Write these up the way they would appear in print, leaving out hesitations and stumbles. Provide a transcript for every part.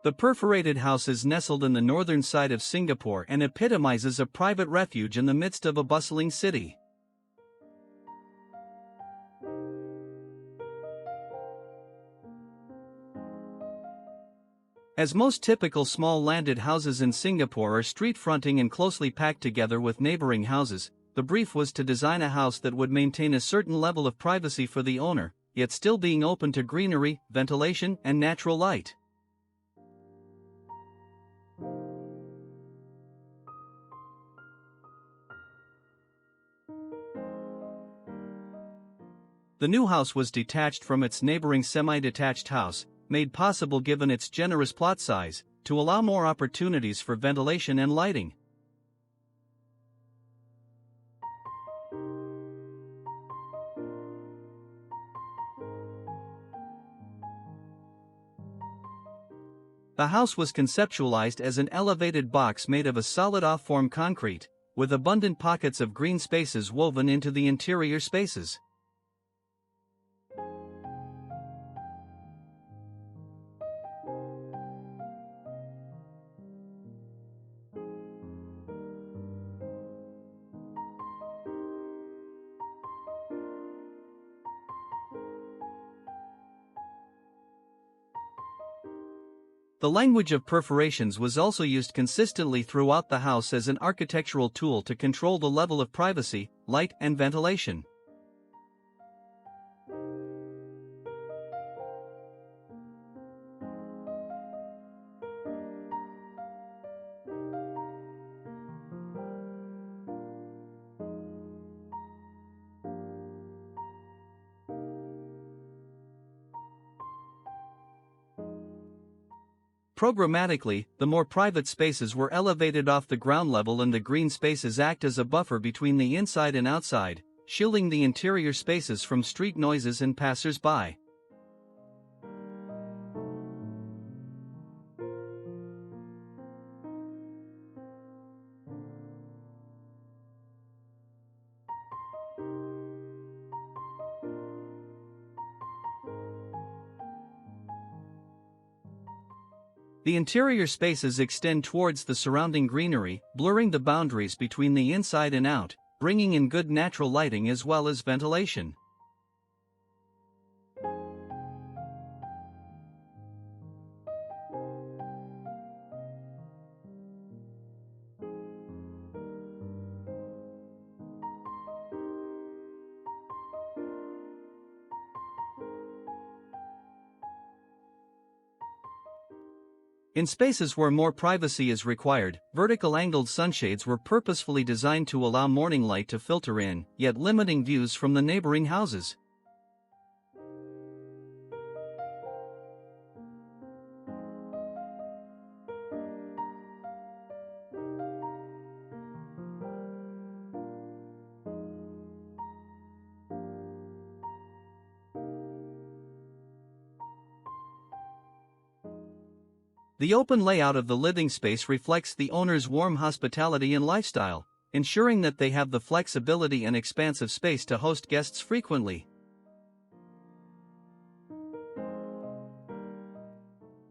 The Perforated house is nestled in the northern side of Singapore and epitomizes a private refuge in the midst of a bustling city. As most typical small landed houses in Singapore are street-fronting and closely packed together with neighboring houses, the brief was to design a house that would maintain a certain level of privacy for the owner, yet still being open to greenery, ventilation, and natural light. The new house was detached from its neighboring semi-detached house, made possible given its generous plot size, to allow more opportunities for ventilation and lighting. The house was conceptualized as an elevated box made of a solid off-form concrete, with abundant pockets of green spaces woven into the interior spaces. The language of perforations was also used consistently throughout the house as an architectural tool to control the level of privacy, light, and ventilation. Programmatically, the more private spaces were elevated off the ground level and the green spaces act as a buffer between the inside and outside, shielding the interior spaces from street noises and passers-by. The interior spaces extend towards the surrounding greenery, blurring the boundaries between the inside and out, bringing in good natural lighting as well as ventilation. In spaces where more privacy is required, vertical angled sunshades were purposefully designed to allow morning light to filter in, yet limiting views from the neighboring houses. The open layout of the living space reflects the owner's warm hospitality and lifestyle, ensuring that they have the flexibility and expansive space to host guests frequently.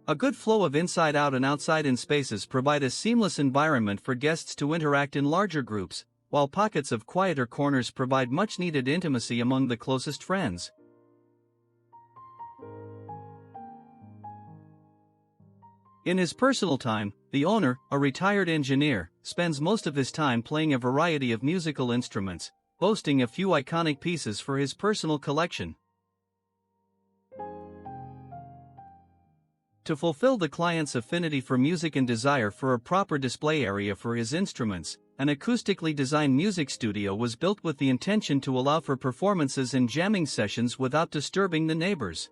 A good flow of inside-out and outside-in spaces provide a seamless environment for guests to interact in larger groups, while pockets of quieter corners provide much-needed intimacy among the closest friends. In his personal time, the owner, a retired engineer, spends most of his time playing a variety of musical instruments, boasting a few iconic pieces for his personal collection. To fulfill the client's affinity for music and desire for a proper display area for his instruments, an acoustically designed music studio was built with the intention to allow for performances and jamming sessions without disturbing the neighbors.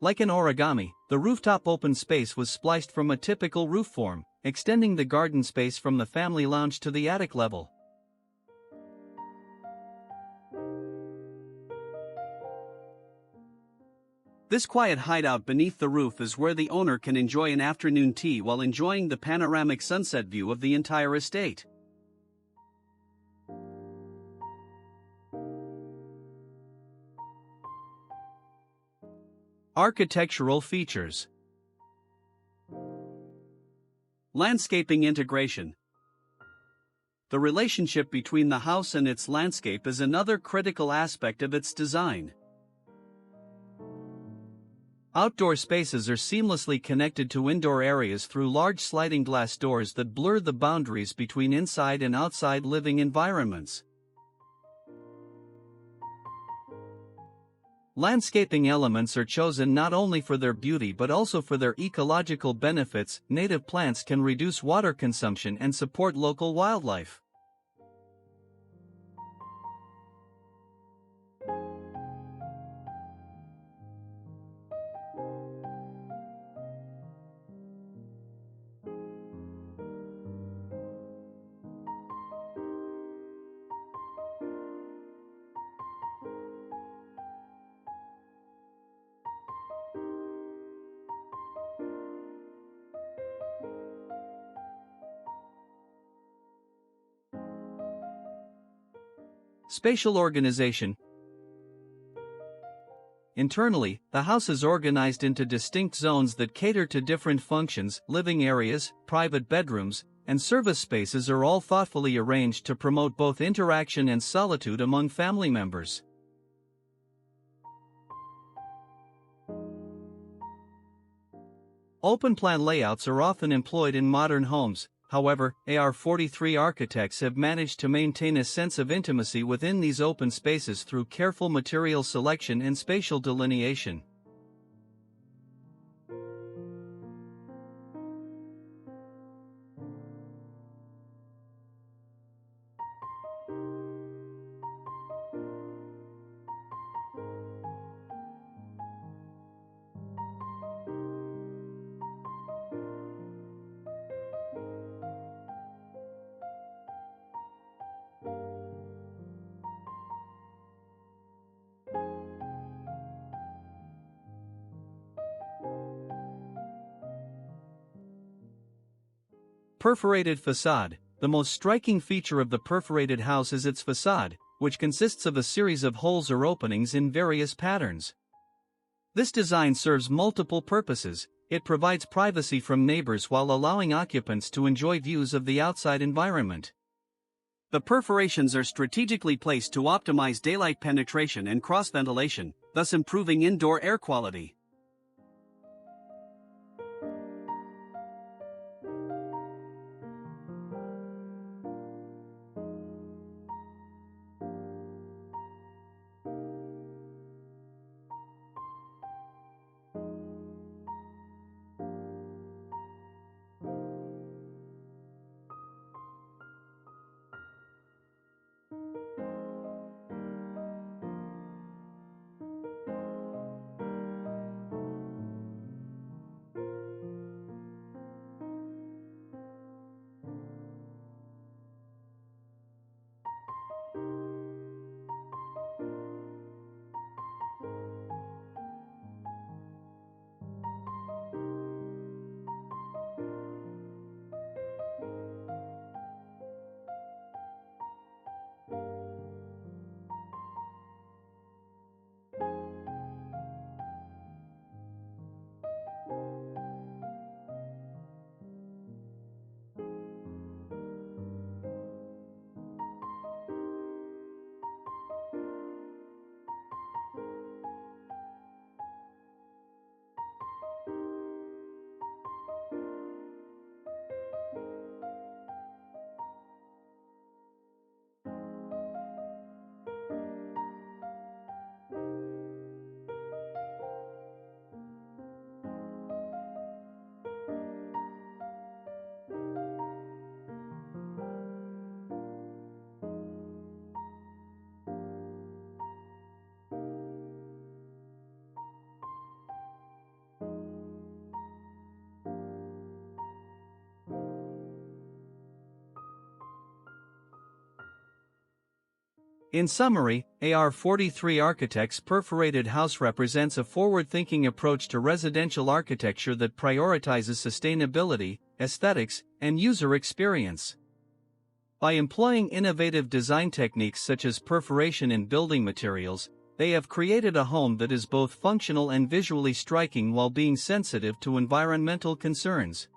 Like an origami, the rooftop open space was spliced from a typical roof form, extending the garden space from the family lounge to the attic level. This quiet hideout beneath the roof is where the owner can enjoy an afternoon tea while enjoying the panoramic sunset view of the entire estate. Architectural features. Landscaping integration. The relationship between the house and its landscape is another critical aspect of its design. Outdoor spaces are seamlessly connected to indoor areas through large sliding glass doors that blur the boundaries between inside and outside living environments. Landscaping elements are chosen not only for their beauty but also for their ecological benefits. Native plants can reduce water consumption and support local wildlife. Spatial organization. Internally, the house is organized into distinct zones that cater to different functions. Living areas, private bedrooms, and service spaces are all thoughtfully arranged to promote both interaction and solitude among family members. Open-plan layouts are often employed in modern homes. However, AR-43 architects have managed to maintain a sense of intimacy within these open spaces through careful material selection and spatial delineation. Perforated facade. The most striking feature of the perforated house is its facade, which consists of a series of holes or openings in various patterns. This design serves multiple purposes. It provides privacy from neighbors while allowing occupants to enjoy views of the outside environment. The perforations are strategically placed to optimize daylight penetration and cross-ventilation, thus improving indoor air quality. In summary, AR-43 Architects' perforated house represents a forward-thinking approach to residential architecture that prioritizes sustainability, aesthetics, and user experience. By employing innovative design techniques such as perforation in building materials, They have created a home that is both functional and visually striking while being sensitive to environmental concerns.